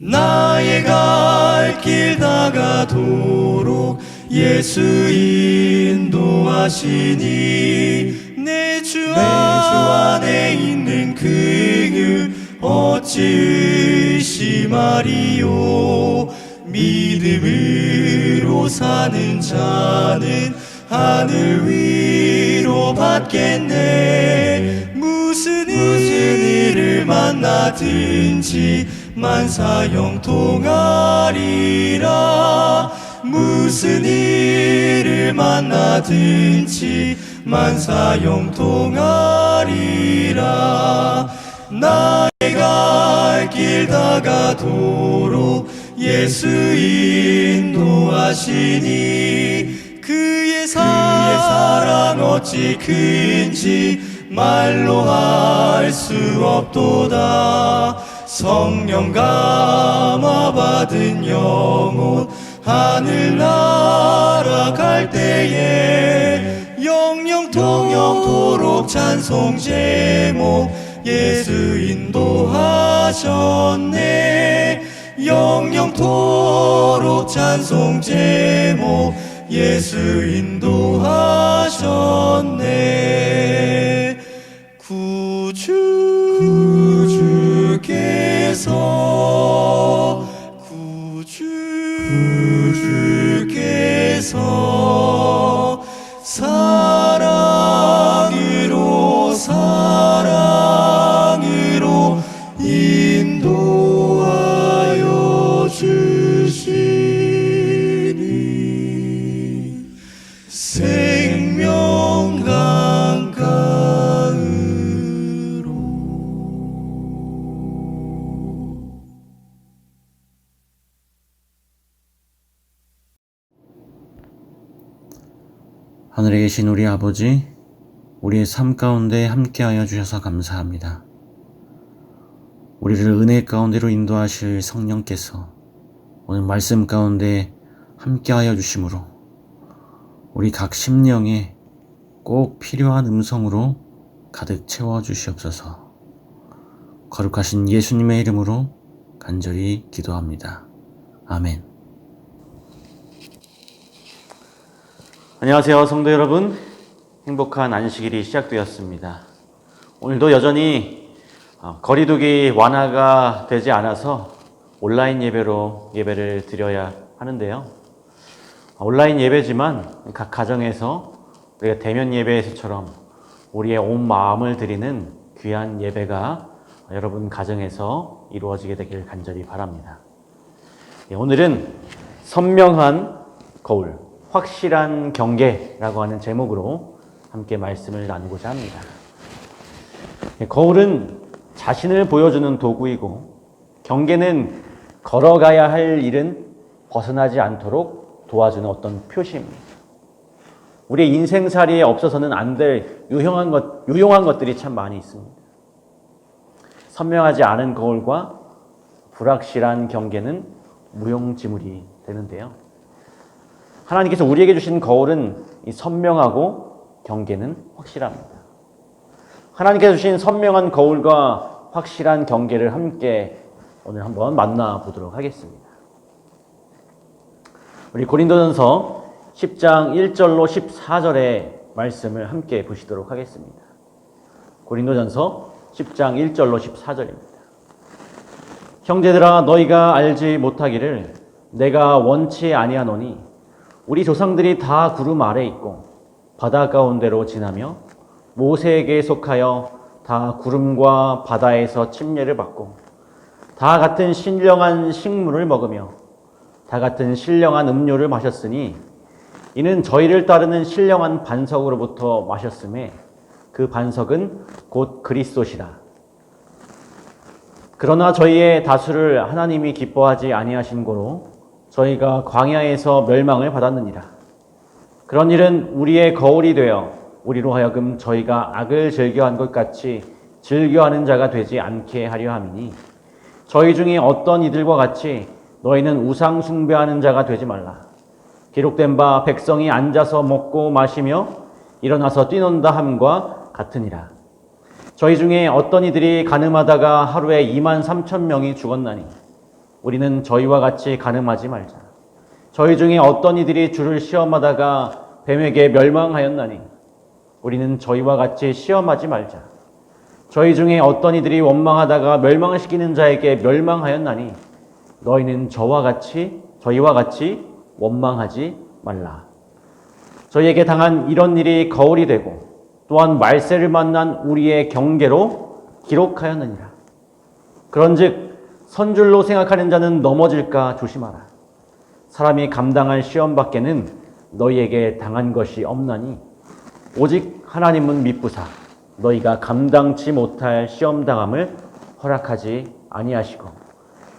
나의 갈 길 다가도록 예수 인도하시니 내 주 안에 있는 그는 어찌 의심하리요. 믿음으로 사는 자는 하늘 위로 받겠네. 무슨 일을 만나든지 만사 형통하리라. 무슨 일을 만나든지 만사 형통하리라. 나의 갈 길 다가도록 예수 인도하시니 그의 사랑 어찌 큰지 말로 할 수 없도다. 성령 감화 받은 영혼 하늘나라 갈 때에 영영토록 찬송 제목 예수 인도하셨네. 영영토록 찬송 제목 예수 인도하셨네. 구주께서 사랑으로 인도하여 주시니 생명 강가으로. 하늘에 계신 우리 아버지, 우리의 삶 가운데 함께하여 주셔서 감사합니다. 우리를 은혜 가운데로 인도하실 성령께서 오늘 말씀 가운데 함께하여 주심으로 우리 각 심령에 꼭 필요한 음성으로 가득 채워주시옵소서. 거룩하신 예수님의 이름으로 간절히 기도합니다. 아멘. 안녕하세요, 성도 여러분. 행복한 안식일이 시작되었습니다. 오늘도 여전히 거리두기 완화가 되지 않아서 온라인 예배로 예배를 드려야 하는데요. 온라인 예배지만 각 가정에서 우리가 대면 예배에서처럼 우리의 온 마음을 드리는 귀한 예배가 여러분 가정에서 이루어지게 되길 간절히 바랍니다. 오늘은 선명한 거울, 확실한 경계라고 하는 제목으로 함께 말씀을 나누고자 합니다. 거울은 자신을 보여주는 도구이고, 경계는 걸어가야 할 일은 벗어나지 않도록 도와주는 어떤 표시입니다. 우리의 인생살이에 없어서는 안 될 유용한 것들이 참 많이 있습니다. 선명하지 않은 거울과 불확실한 경계는 무용지물이 되는데요. 하나님께서 우리에게 주신 거울은 선명하고 경계는 확실합니다. 하나님께서 주신 선명한 거울과 확실한 경계를 함께 오늘 한번 만나보도록 하겠습니다. 우리 고린도전서 10장 1절로 14절의 말씀을 함께 보시도록 하겠습니다. 고린도전서 10장 1절로 14절입니다. 형제들아, 너희가 알지 못하기를 내가 원치 아니하노니 우리 조상들이 다 구름 아래 있고 바다 가운데로 지나며 모세에게 속하여 다 구름과 바다에서 침례를 받고 다 같은 신령한 식물을 먹으며 다 같은 신령한 음료를 마셨으니 이는 저희를 따르는 신령한 반석으로부터 마셨음에 그 반석은 곧 그리스도시라. 그러나 저희의 다수를 하나님이 기뻐하지 아니하신 고로 저희가 광야에서 멸망을 받았느니라. 그런 일은 우리의 거울이 되어 우리로 하여금 저희가 악을 즐겨한 것 같이 즐겨하는 자가 되지 않게 하려 함이니 저희 중에 어떤 이들과 같이 너희는 우상 숭배하는 자가 되지 말라. 기록된 바 백성이 앉아서 먹고 마시며 일어나서 뛰논다 함과 같으니라. 저희 중에 어떤 이들이 가늠하다가 하루에 23,000명이 죽었나니 우리는 저희와 같이 간음하지 말자. 저희 중에 어떤 이들이 주를 시험하다가 뱀에게 멸망하였나니 우리는 저희와 같이 시험하지 말자. 저희 중에 어떤 이들이 원망하다가 멸망시키는 자에게 멸망하였나니 너희는 저희와 같이 원망하지 말라. 저희에게 당한 이런 일이 거울이 되고 또한 말세를 만난 우리의 경계로 기록하였느니라. 그런즉 선줄로 생각하는 자는 넘어질까 조심하라. 사람이 감당할 시험 밖에는 너희에게 당한 것이 없나니 오직 하나님은 미쁘사 너희가 감당치 못할 시험 당함을 허락하지 아니하시고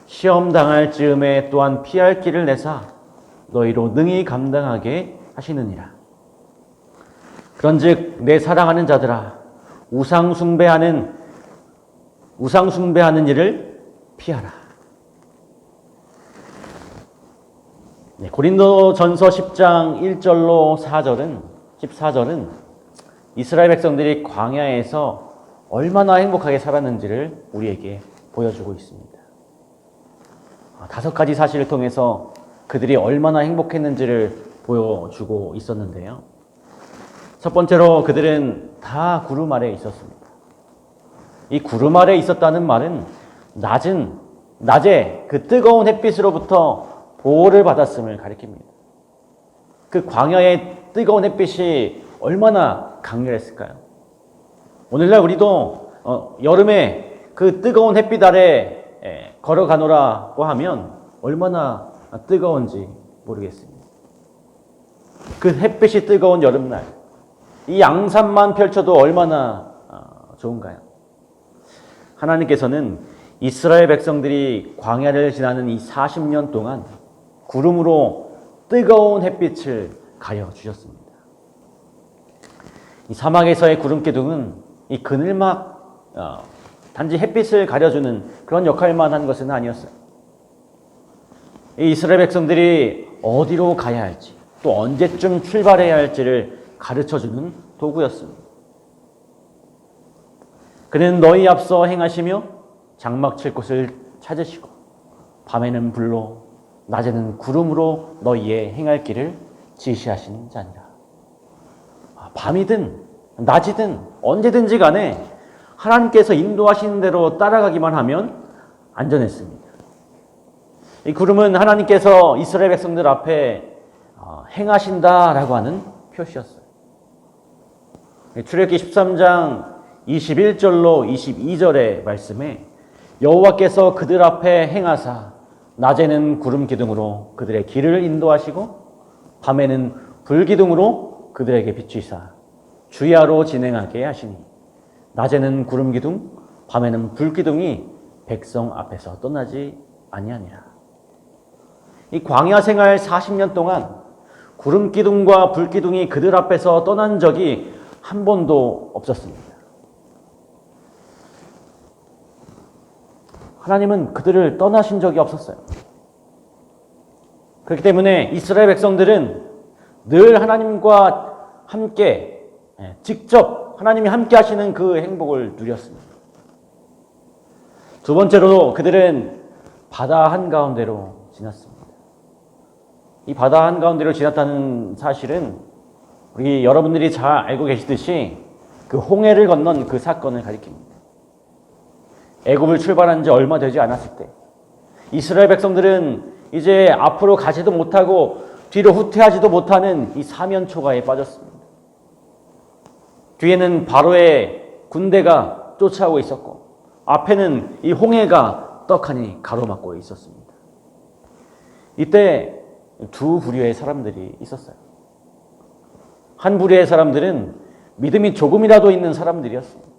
시험 당할 즈음에 또한 피할 길을 내사 너희로 능히 감당하게 하시느니라. 그런즉 내 사랑하는 자들아 우상 숭배하는 일을 피하라. 고린도전서 10장 1절로 14절은 이스라엘 백성들이 광야에서 얼마나 행복하게 살았는지를 우리에게 보여주고 있습니다. 5가지 사실을 통해서 그들이 얼마나 행복했는지를 보여주고 있었는데요. 첫 번째로 그들은 다 구름 아래에 있었습니다. 이 구름 아래에 있었다는 말은 낮에 그 뜨거운 햇빛으로부터 보호를 받았음을 가리킵니다. 그 광야의 뜨거운 햇빛이 얼마나 강렬했을까요? 오늘날 우리도 여름에 그 뜨거운 햇빛 아래 걸어가노라고 하면 얼마나 뜨거운지 모르겠습니다. 그 햇빛이 뜨거운 여름날, 이 양산만 펼쳐도 얼마나 좋은가요? 하나님께서는 이스라엘 백성들이 광야를 지나는 이 40년 동안 구름으로 뜨거운 햇빛을 가려주셨습니다. 이 사막에서의 구름 기둥은 이 그늘막, 단지 햇빛을 가려주는 그런 역할만 한 것은 아니었어요. 이 이스라엘 백성들이 어디로 가야 할지, 또 언제쯤 출발해야 할지를 가르쳐주는 도구였습니다. 그는 너희 앞서 행하시며 장막 칠 곳을 찾으시고 밤에는 불로 낮에는 구름으로 너희의 행할 길을 지시하신 자니라. 밤이든 낮이든 언제든지 간에 하나님께서 인도하시는 대로 따라가기만 하면 안전했습니다. 이 구름은 하나님께서 이스라엘 백성들 앞에 행하신다라고 하는 표시였어요. 출애굽기 13장 21절로 22절의 말씀에 여호와께서 그들 앞에 행하사 낮에는 구름 기둥으로 그들의 길을 인도하시고 밤에는 불 기둥으로 그들에게 비추이사 주야로 진행하게 하시니 낮에는 구름 기둥 밤에는 불 기둥이 백성 앞에서 떠나지 아니하니라. 이 광야 생활 40년 동안 구름 기둥과 불 기둥이 그들 앞에서 떠난 적이 한 번도 없었습니다. 하나님은 그들을 떠나신 적이 없었어요. 그렇기 때문에 이스라엘 백성들은 늘 하나님과 함께 직접 하나님이 함께 하시는 그 행복을 누렸습니다. 두 번째로 그들은 바다 한가운데로 지났습니다. 이 바다 한가운데로 지났다는 사실은 우리 여러분들이 잘 알고 계시듯이 그 홍해를 건넌 그 사건을 가리킵니다. 애굽을 출발한 지 얼마 되지 않았을 때 이스라엘 백성들은 이제 앞으로 가지도 못하고 뒤로 후퇴하지도 못하는 이 사면초가에 빠졌습니다. 뒤에는 바로의 군대가 쫓아오고 있었고 앞에는 이 홍해가 떡하니 가로막고 있었습니다. 이때 두 부류의 사람들이 있었어요. 한 부류의 사람들은 믿음이 조금이라도 있는 사람들이었습니다.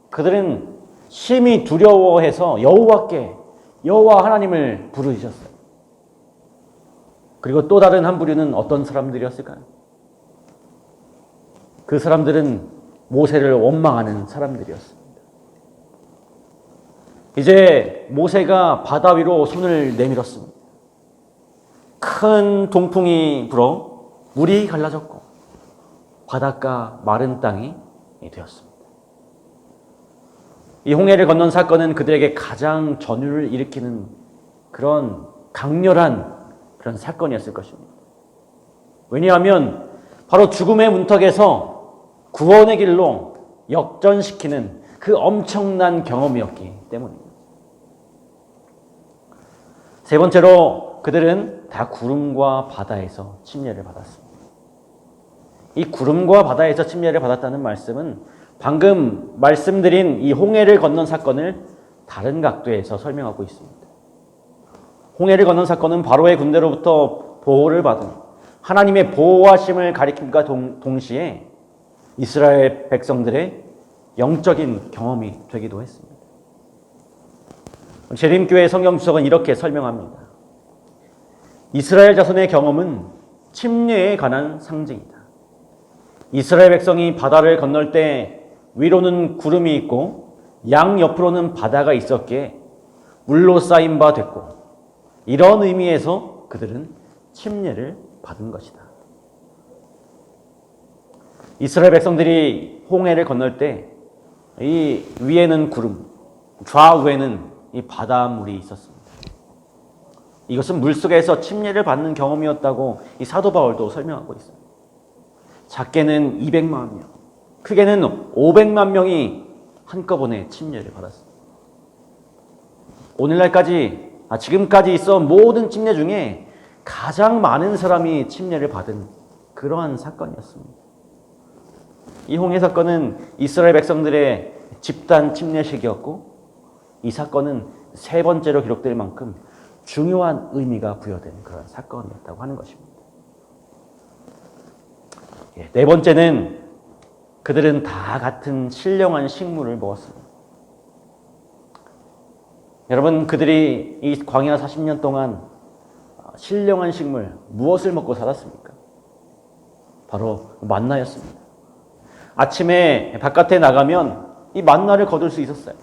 그들은 심히 두려워해서 여호와 하나님을 부르셨어요. 그리고 또 다른 한 부류는 어떤 사람들이었을까요? 그 사람들은 모세를 원망하는 사람들이었습니다. 이제 모세가 바다 위로 손을 내밀었습니다. 큰 동풍이 불어 물이 갈라졌고 바닷가 마른 땅이 되었습니다. 이 홍해를 건넌 사건은 그들에게 가장 전율을 일으키는 그런 강렬한 그런 사건이었을 것입니다. 왜냐하면 바로 죽음의 문턱에서 구원의 길로 역전시키는 그 엄청난 경험이었기 때문입니다. 세 번째로 그들은 다 구름과 바다에서 침례를 받았습니다. 이 구름과 바다에서 침례를 받았다는 말씀은 방금 말씀드린 이 홍해를 건넌 사건을 다른 각도에서 설명하고 있습니다. 홍해를 건넌 사건은 바로의 군대로부터 보호를 받은 하나님의 보호하심을 가리킴과 동시에 이스라엘 백성들의 영적인 경험이 되기도 했습니다. 재림교회 성경주석은 이렇게 설명합니다. 이스라엘 자손의 경험은 침례에 관한 상징이다. 이스라엘 백성이 바다를 건널 때 위로는 구름이 있고 양 옆으로는 바다가 있었기에 물로 쌓인 바 됐고, 이런 의미에서 그들은 침례를 받은 것이다. 이스라엘 백성들이 홍해를 건널 때 이 위에는 구름, 좌우에는 이 바닷물이 있었습니다. 이것은 물속에서 침례를 받는 경험이었다고 이 사도 바울도 설명하고 있습니다. 작게는 200만 명, 크게는 500만 명이 한꺼번에 침례를 받았습니다. 오늘날까지, 지금까지 있어 모든 침례 중에 가장 많은 사람이 침례를 받은 그러한 사건이었습니다. 이 홍해 사건은 이스라엘 백성들의 집단 침례식이었고, 이 사건은 세 번째로 기록될 만큼 중요한 의미가 부여된 그런 사건이었다고 하는 것입니다. 네 번째는 그들은 다 같은 신령한 식물을 먹었습니다. 여러분, 그들이 이 광야 40년 동안 신령한 식물, 무엇을 먹고 살았습니까? 바로 만나였습니다. 아침에 바깥에 나가면 이 만나를 거둘 수 있었어요.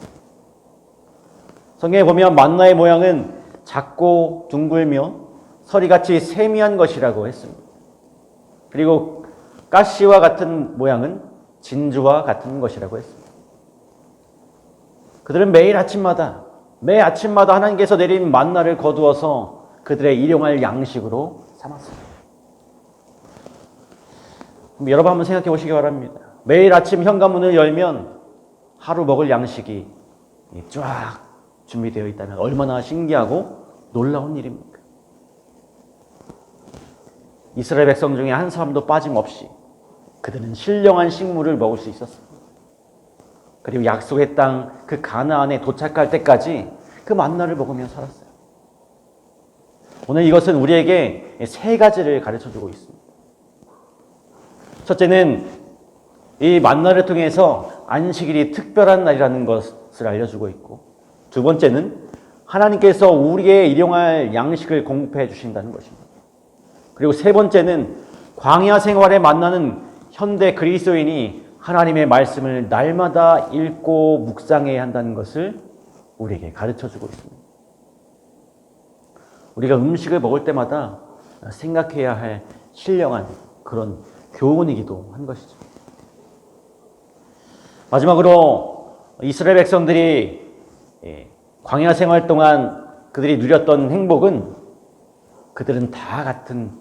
성경에 보면 만나의 모양은 작고 둥글며 서리같이 세미한 것이라고 했습니다. 그리고 가시와 같은 모양은 진주와 같은 것이라고 했습니다. 그들은 매 아침마다 하나님께서 내린 만나를 거두어서 그들의 일용할 양식으로 삼았습니다. 여러분 한번 생각해 보시기 바랍니다. 매일 아침 현관문을 열면 하루 먹을 양식이 쫙 준비되어 있다면 얼마나 신기하고 놀라운 일입니까? 이스라엘 백성 중에 한 사람도 빠짐없이 그들은 신령한 식물을 먹을 수 있었습니다. 그리고 약속의 땅 그 가나안에 도착할 때까지 그 만나를 먹으며 살았어요. 오늘 이것은 우리에게 세 가지를 가르쳐주고 있습니다. 첫째는 이 만나를 통해서 안식일이 특별한 날이라는 것을 알려주고 있고, 두 번째는 하나님께서 우리의 일용할 양식을 공급해 주신다는 것입니다. 그리고 세 번째는 광야 생활에 만나는 현대 그리스도인이 하나님의 말씀을 날마다 읽고 묵상해야 한다는 것을 우리에게 가르쳐주고 있습니다. 우리가 음식을 먹을 때마다 생각해야 할 신령한 그런 교훈이기도 한 것이죠. 마지막으로 이스라엘 백성들이 광야 생활 동안 그들이 누렸던 행복은 그들은 다 같은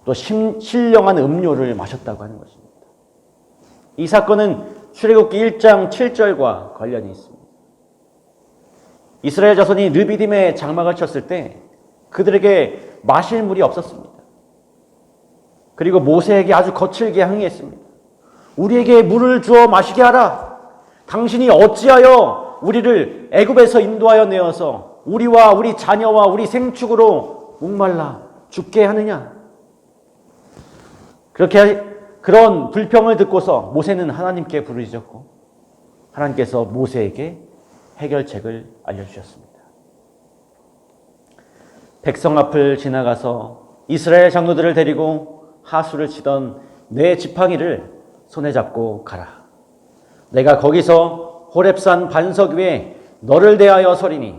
또 신령한 음료를 마셨다고 하는 것입니다. 이 사건은 출애굽기 1장 7절과 관련이 있습니다. 이스라엘 자손이 르비딤에 장막을 쳤을 때 그들에게 마실 물이 없었습니다. 그리고 모세에게 아주 거칠게 항의했습니다. 우리에게 물을 주어 마시게 하라. 당신이 어찌하여 우리를 애굽에서 인도하여 내어서 우리와 우리 자녀와 우리 생축으로 목말라 죽게 하느냐. 그런 불평을 듣고서 모세는 하나님께 부르짖었고, 하나님께서 모세에게 해결책을 알려주셨습니다. 백성 앞을 지나가서 이스라엘 장로들을 데리고 하수를 치던 내 지팡이를 손에 잡고 가라. 내가 거기서 호렙산 반석 위에 너를 대하여 서리니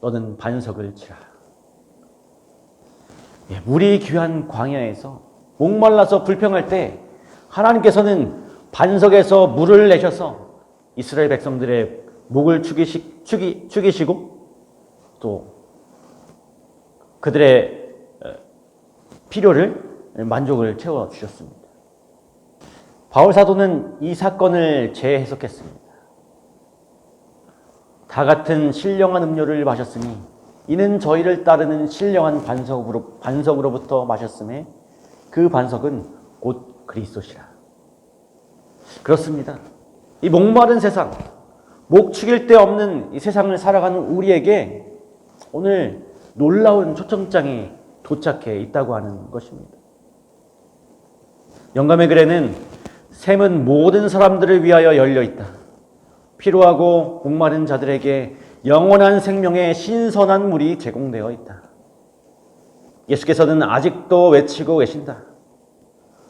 너는 반석을 치라. 물이 귀한 광야에서 목말라서 불평할 때 하나님께서는 반석에서 물을 내셔서 이스라엘 백성들의 목을 축이시고 또 그들의 필요를 만족을 채워주셨습니다. 바울 사도는 이 사건을 재해석했습니다. 다 같은 신령한 음료를 마셨으니 이는 저희를 따르는 신령한 반석으로부터 마셨음에 그 반석은 곧 그리스도시라. 그렇습니다. 이 목마른 세상, 목 축일 데 없는 이 세상을 살아가는 우리에게 오늘 놀라운 초청장이 도착해 있다고 하는 것입니다. 영감의 글에는 샘은 모든 사람들을 위하여 열려 있다. 피로하고 목마른 자들에게 영원한 생명의 신선한 물이 제공되어 있다. 예수께서는 아직도 외치고 계신다.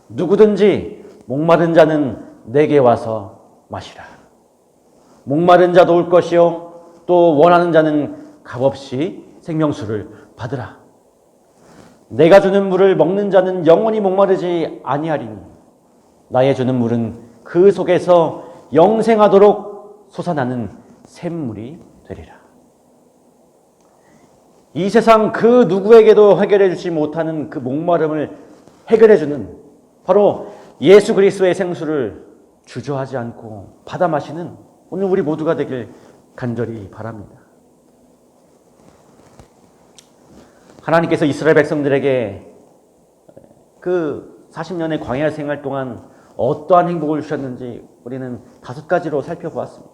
누구든지 목마른 자는 내게 와서 마시라. 목마른 자도 올 것이요 또 원하는 자는 값없이 생명수를 받으라. 내가 주는 물을 먹는 자는 영원히 목마르지 아니하리니 나의 주는 물은 그 속에서 영생하도록 솟아나는 샘물이 되리라. 이 세상 그 누구에게도 해결해 주지 못하는 그 목마름을 해결해 주는 바로 예수 그리스도의 생수를 주저하지 않고 받아 마시는 오늘 우리 모두가 되길 간절히 바랍니다. 하나님께서 이스라엘 백성들에게 그 40년의 광야 생활 동안 어떠한 행복을 주셨는지 우리는 5가지로 살펴보았습니다.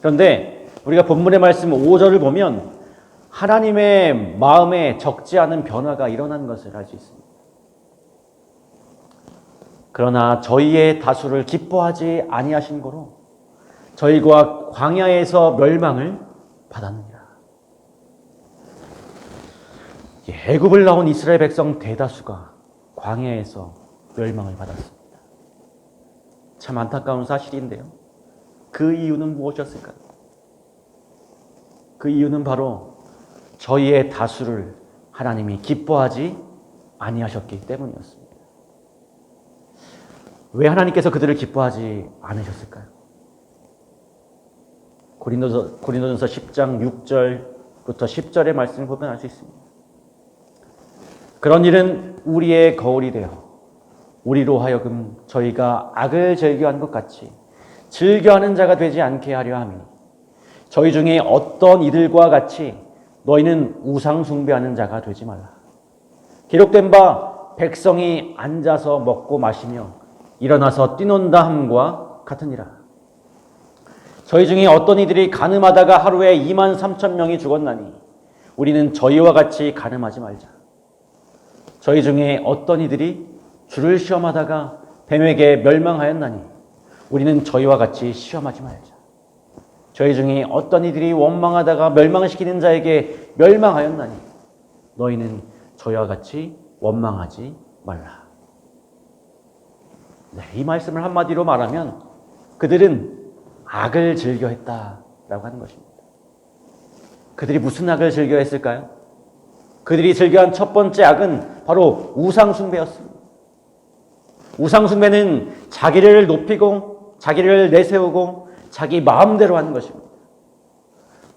그런데 우리가 본문의 말씀 5절을 보면 하나님의 마음에 적지 않은 변화가 일어난 것을 알 수 있습니다. 그러나 저희의 다수를 기뻐하지 아니하신 고로 저희가 광야에서 멸망을 받았느니라. 애굽을 나온 이스라엘 백성 대다수가 광야에서 멸망을 받았습니다. 참 안타까운 사실인데요. 그 이유는 무엇이었을까요? 그 이유는 바로 저희의 다수를 하나님이 기뻐하지 아니하셨기 때문이었습니다. 왜 하나님께서 그들을 기뻐하지 않으셨을까요? 고린도전서 10장 6절부터 10절의 말씀을 보면 알 수 있습니다. 그런 일은 우리의 거울이 되어 우리로 하여금 저희가 악을 즐겨하는 것 같이 즐겨하는 자가 되지 않게 하려 함이니 저희 중에 어떤 이들과 같이 너희는 우상 숭배하는 자가 되지 말라. 기록된 바 백성이 앉아서 먹고 마시며 일어나서 뛰논다 함과 같으니라. 저희 중에 어떤 이들이 간음하다가 하루에 23,000명이 죽었나니 우리는 저희와 같이 간음하지 말자. 저희 중에 어떤 이들이 주를 시험하다가 뱀에게 멸망하였나니 우리는 저희와 같이 시험하지 말자. 저희 중에 어떤 이들이 원망하다가 멸망시키는 자에게 멸망하였나니 너희는 저희와 같이 원망하지 말라. 네, 이 말씀을 한마디로 말하면 그들은 악을 즐겨했다라고 하는 것입니다. 그들이 무슨 악을 즐겨했을까요? 그들이 즐겨한 첫 번째 악은 바로 우상숭배였습니다. 우상숭배는 자기를 높이고 자기를 내세우고 자기 마음대로 하는 것입니다.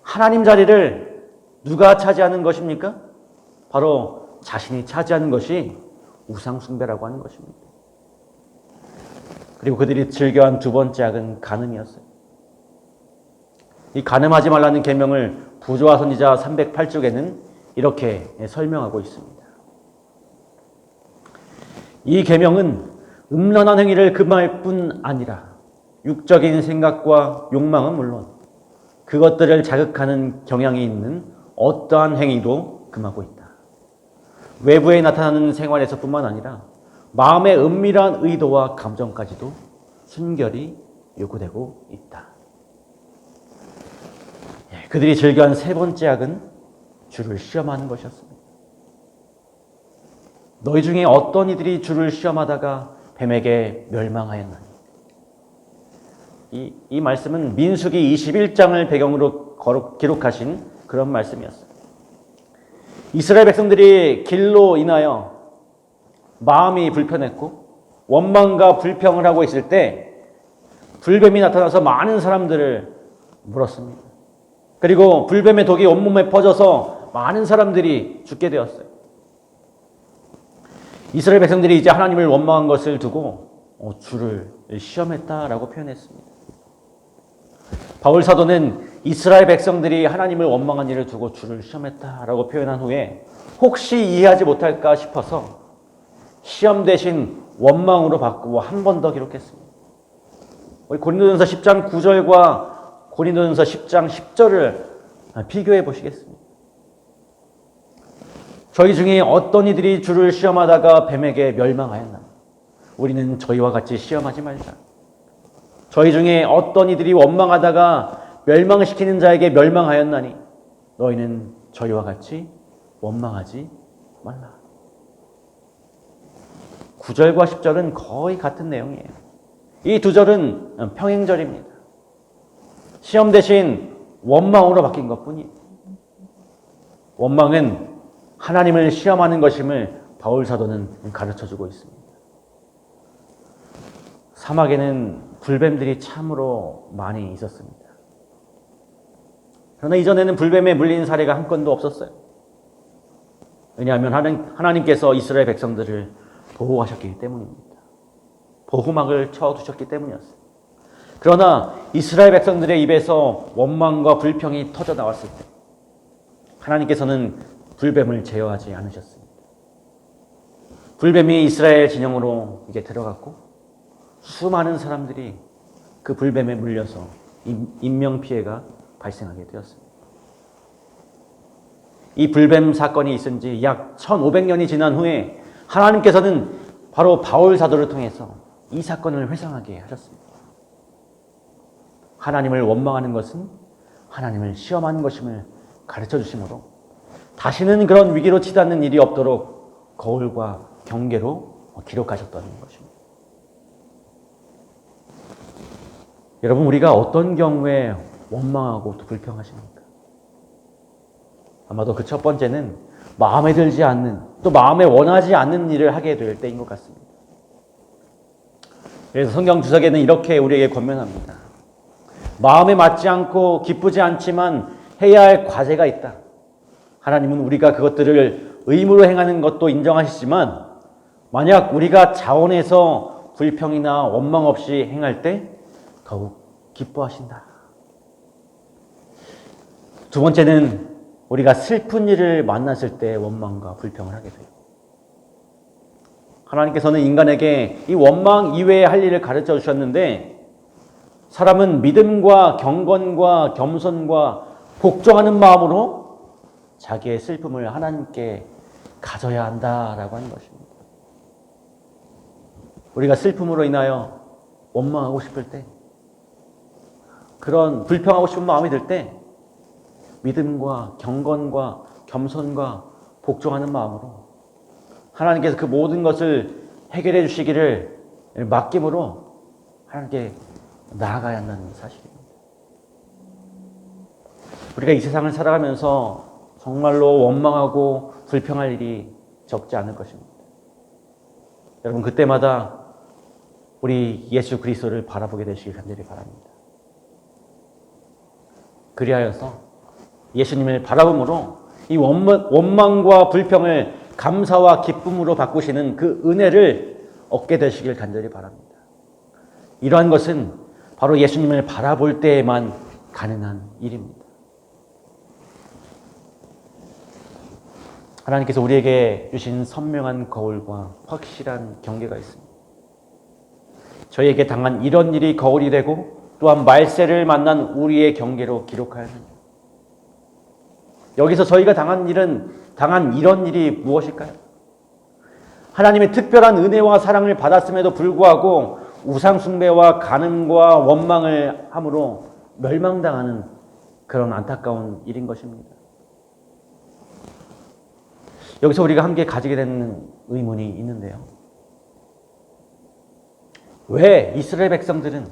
하나님 자리를 누가 차지하는 것입니까? 바로 자신이 차지하는 것이 우상숭배라고 하는 것입니다. 그리고 그들이 즐겨한 두 번째 악은 간음이었어요. 이 간음하지 말라는 계명을 부조화 선지자 308쪽에는 이렇게 설명하고 있습니다. 이 계명은 음란한 행위를 금할 뿐 아니라 육적인 생각과 욕망은 물론 그것들을 자극하는 경향이 있는 어떠한 행위도 금하고 있다. 외부에 나타나는 생활에서뿐만 아니라 마음의 은밀한 의도와 감정까지도 순결이 요구되고 있다. 그들이 즐겨한 세 번째 악은 주를 시험하는 것이었습니다. 너희 중에 어떤 이들이 주를 시험하다가 뱀에게 멸망하였나니. 이 말씀은 민수기 21장을 배경으로 기록하신 그런 말씀이었어요. 이스라엘 백성들이 길로 인하여 마음이 불편했고 원망과 불평을 하고 있을 때 불뱀이 나타나서 많은 사람들을 물었습니다. 그리고 불뱀의 독이 온몸에 퍼져서 많은 사람들이 죽게 되었어요. 이스라엘 백성들이 이제 하나님을 원망한 것을 두고 주를 시험했다라고 표현했습니다. 바울 사도는 이스라엘 백성들이 하나님을 원망한 일을 두고 주를 시험했다라고 표현한 후에 혹시 이해하지 못할까 싶어서 시험 대신 원망으로 바꾸고 한 번 더 기록했습니다. 우리 고린도전서 10장 9절과 고린도전서 10장 10절을 비교해 보시겠습니다. 저희 중에 어떤 이들이 주를 시험하다가 뱀에게 멸망하였나? 우리는 저희와 같이 시험하지 말자. 저희 중에 어떤 이들이 원망하다가 멸망시키는 자에게 멸망하였나니 너희는 저희와 같이 원망하지 말라. 9절과 10절은 거의 같은 내용이에요. 이 두 절은 평행절입니다. 시험 대신 원망으로 바뀐 것뿐이에요. 원망은 하나님을 시험하는 것임을 바울 사도는 가르쳐주고 있습니다. 사막에는 불뱀들이 참으로 많이 있었습니다. 그러나 이전에는 불뱀에 물린 사례가 한 건도 없었어요. 왜냐하면 하나님께서 이스라엘 백성들을 보호하셨기 때문입니다. 보호막을 쳐두셨기 때문이었어요. 그러나 이스라엘 백성들의 입에서 원망과 불평이 터져 나왔을 때 하나님께서는 불뱀을 제어하지 않으셨습니다. 불뱀이 이스라엘 진영으로 이제 들어갔고 수많은 사람들이 그 불뱀에 물려서 인명피해가 발생하게 되었습니다. 이 불뱀 사건이 있은 지 약 1500년이 지난 후에 하나님께서는 바로 바울 사도를 통해서 이 사건을 회상하게 하셨습니다. 하나님을 원망하는 것은 하나님을 시험하는 것임을 가르쳐 주심으로 다시는 그런 위기로 치닫는 일이 없도록 거울과 경계로 기록하셨다는 것입니다. 여러분, 우리가 어떤 경우에 원망하고 또 불평하십니까? 아마도 그 첫 번째는 마음에 들지 않는, 또 마음에 원하지 않는 일을 하게 될 때인 것 같습니다. 그래서 성경 주석에는 이렇게 우리에게 권면합니다. 마음에 맞지 않고 기쁘지 않지만 해야 할 과제가 있다. 하나님은 우리가 그것들을 의무로 행하는 것도 인정하시지만 만약 우리가 자원해서 불평이나 원망 없이 행할 때 더욱 기뻐하신다. 두 번째는 우리가 슬픈 일을 만났을 때 원망과 불평을 하게 돼요. 하나님께서는 인간에게 이 원망 이외에 할 일을 가르쳐 주셨는데 사람은 믿음과 경건과 겸손과 복종하는 마음으로 자기의 슬픔을 하나님께 가져야 한다라고 하는 것입니다. 우리가 슬픔으로 인하여 원망하고 싶을 때, 그런 불평하고 싶은 마음이 들 때 믿음과 경건과 겸손과 복종하는 마음으로 하나님께서 그 모든 것을 해결해 주시기를 맡김으로 하나님께 나아가야 한다는 사실입니다. 우리가 이 세상을 살아가면서 정말로 원망하고 불평할 일이 적지 않을 것입니다. 여러분, 그때마다 우리 예수 그리스도를 바라보게 되시길 간절히 바랍니다. 그리하여서 예수님을 바라봄으로 이 원망과 불평을 감사와 기쁨으로 바꾸시는 그 은혜를 얻게 되시길 간절히 바랍니다. 이러한 것은 바로 예수님을 바라볼 때에만 가능한 일입니다. 하나님께서 우리에게 주신 선명한 거울과 확실한 경계가 있습니다. 저희에게 당한 이런 일이 거울이 되고 또한 말세를 만난 우리의 경계로 기록하였느냐. 여기서 저희가 당한 이런 일이 무엇일까요? 하나님의 특별한 은혜와 사랑을 받았음에도 불구하고 우상 숭배와 간음과 원망을 함으로 멸망당하는 그런 안타까운 일인 것입니다. 여기서 우리가 함께 가지게 되는 의문이 있는데요. 왜 이스라엘 백성들은,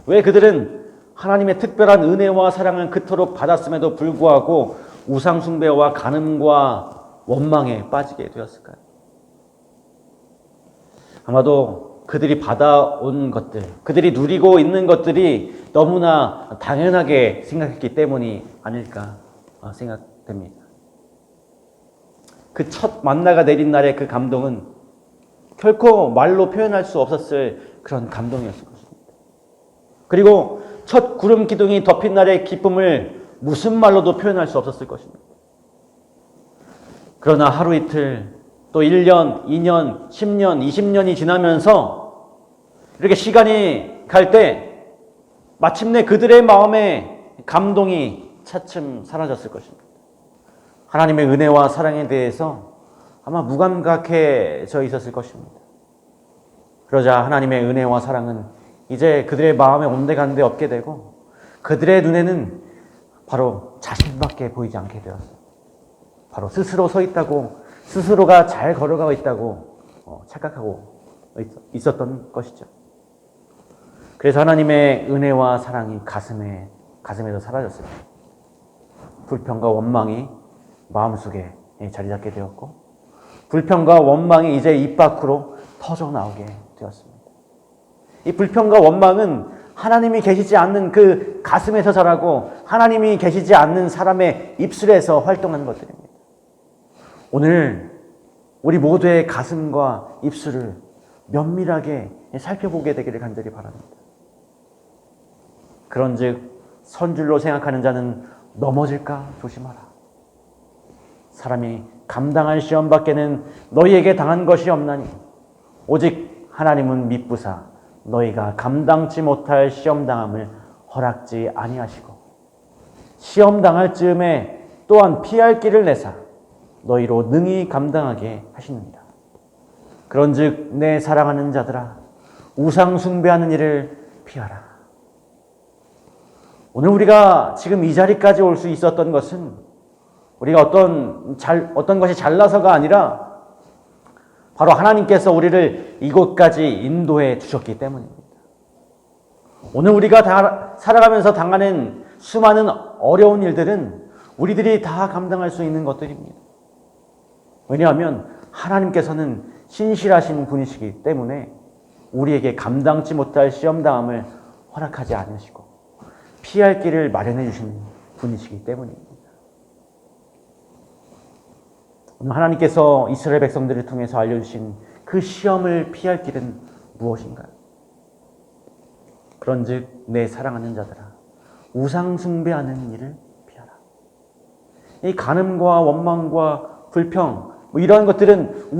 왜 그들은 하나님의 특별한 은혜와 사랑을 그토록 받았음에도 불구하고 우상 숭배와 간음과 원망에 빠지게 되었을까요? 아마도 그들이 받아온 것들, 그들이 누리고 있는 것들이 너무나 당연하게 생각했기 때문이 아닐까 생각됩니다. 그 첫 만나가 내린 날의 그 감동은 결코 말로 표현할 수 없었을 그런 감동이었을 것입니다. 그리고 첫 구름 기둥이 덮인 날의 기쁨을 무슨 말로도 표현할 수 없었을 것입니다. 그러나 하루 이틀, 또 1년, 2년, 10년, 20년이 지나면서 이렇게 시간이 갈 때 마침내 그들의 마음에 감동이 차츰 사라졌을 것입니다. 하나님의 은혜와 사랑에 대해서 아마 무감각해져 있었을 것입니다. 그러자 하나님의 은혜와 사랑은 이제 그들의 마음에 온데간데 없게 되고 그들의 눈에는 바로 자신밖에 보이지 않게 되었어요. 바로 스스로 서 있다고, 스스로가 잘 걸어가고 있다고 착각하고 있었던 것이죠. 그래서 하나님의 은혜와 사랑이 가슴에서 사라졌습니다. 불평과 원망이 마음속에 자리 잡게 되었고, 불평과 원망이 이제 입 밖으로 터져 나오게 되었습니다. 이 불평과 원망은 하나님이 계시지 않는 그 가슴에서 자라고 하나님이 계시지 않는 사람의 입술에서 활동하는 것들입니다. 오늘 우리 모두의 가슴과 입술을 면밀하게 살펴보게 되기를 간절히 바랍니다. 그런즉 선줄로 생각하는 자는 넘어질까 조심하라. 사람이 감당할 시험 밖에는 너희에게 당한 것이 없나니 오직 하나님은 미쁘사 너희가 감당치 못할 시험 당함을 허락지 아니하시고 시험 당할 즈음에 또한 피할 길을 내사 너희로 능히 감당하게 하시느니라. 그런즉 내 사랑하는 자들아 우상 숭배하는 일을 피하라. 오늘 우리가 지금 이 자리까지 올 수 있었던 것은 우리가 어떤 것이 잘나서가 아니라 바로 하나님께서 우리를 이곳까지 인도해 주셨기 때문입니다. 오늘 우리가 살아가면서 당하는 수많은 어려운 일들은 우리들이 다 감당할 수 있는 것들입니다. 왜냐하면 하나님께서는 신실하신 분이시기 때문에 우리에게 감당치 못할 시험당함을 허락하지 않으시고 피할 길을 마련해 주시는 분이시기 때문입니다. 오늘 하나님께서 이스라엘 백성들을 통해서 알려주신 그 시험을 피할 길은 무엇인가요? 그런즉 내 사랑하는 자들아 우상 숭배하는 일을 피하라. 이 간음과 원망과 불평 이러한 것들은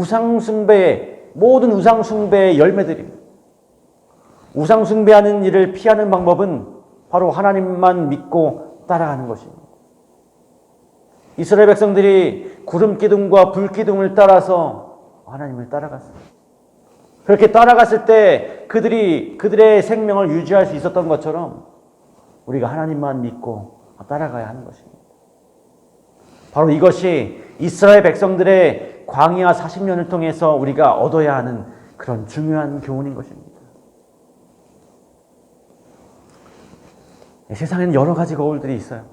모든 우상 숭배의 열매들입니다. 우상 숭배하는 일을 피하는 방법은 바로 하나님만 믿고 따라가는 것입니다. 이스라엘 백성들이 구름 기둥과 불 기둥을 따라서 하나님을 따라갔습니다. 그렇게 따라갔을 때 그들의 생명을 유지할 수 있었던 것처럼 우리가 하나님만 믿고 따라가야 하는 것입니다. 바로 이것이 이스라엘 백성들의 광야 40년을 통해서 우리가 얻어야 하는 그런 중요한 교훈인 것입니다. 세상에는 여러 가지 거울들이 있어요.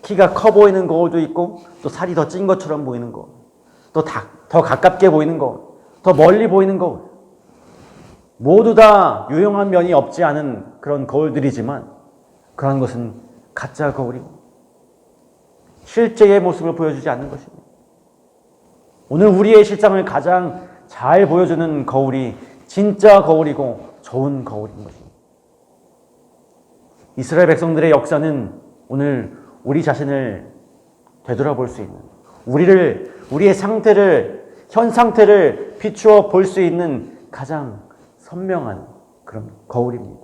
키가 커 보이는 거울도 있고 또 살이 더 찐 것처럼 보이는 거울, 또 더 가깝게 보이는 거울, 더 멀리 보이는 거울. 모두 다 유용한 면이 없지 않은 그런 거울들이지만 그런 것은 가짜 거울입니다. 실제의 모습을 보여주지 않는 것입니다. 오늘 우리의 실상을 가장 잘 보여주는 거울이 진짜 거울이고 좋은 거울인 것입니다. 이스라엘 백성들의 역사는 오늘 우리 자신을 되돌아볼 수 있는, 우리의 현 상태를 비추어 볼 수 있는 가장 선명한 그런 거울입니다.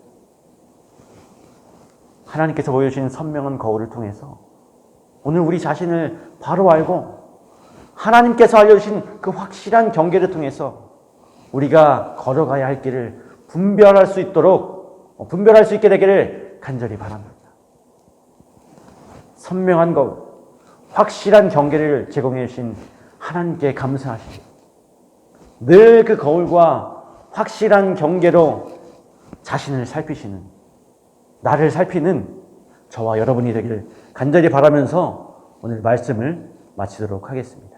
하나님께서 보여주신 선명한 거울을 통해서 오늘 우리 자신을 바로 알고 하나님께서 알려주신 그 확실한 경계를 통해서 우리가 걸어가야 할 길을 분별할 수 있게 되기를 간절히 바랍니다. 선명한 거울, 확실한 경계를 제공해 주신 하나님께 감사하시고 늘 그 거울과 확실한 경계로 자신을 살피시는, 나를 살피는 저와 여러분이 되기를 간절히 바라면서 오늘 말씀을 마치도록 하겠습니다.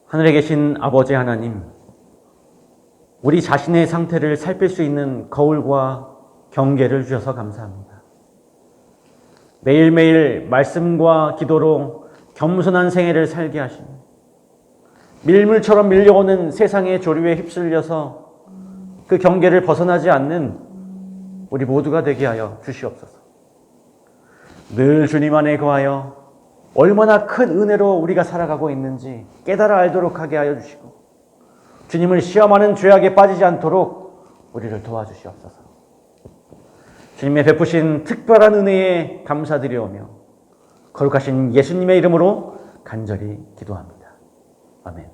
하늘에 계신 아버지 하나님, 우리 자신의 상태를 살필 수 있는 거울과 경계를 주셔서 감사합니다. 매일매일 말씀과 기도로 겸손한 생애를 살게 하시며 밀물처럼 밀려오는 세상의 조류에 휩쓸려서 그 경계를 벗어나지 않는 우리 모두가 되게 하여 주시옵소서. 늘 주님 안에 거하여 얼마나 큰 은혜로 우리가 살아가고 있는지 깨달아 알도록 하게 하여 주시고 주님을 시험하는 죄악에 빠지지 않도록 우리를 도와주시옵소서. 주님의 베푸신 특별한 은혜에 감사드리오며 거룩하신 예수님의 이름으로 간절히 기도합니다. 아멘.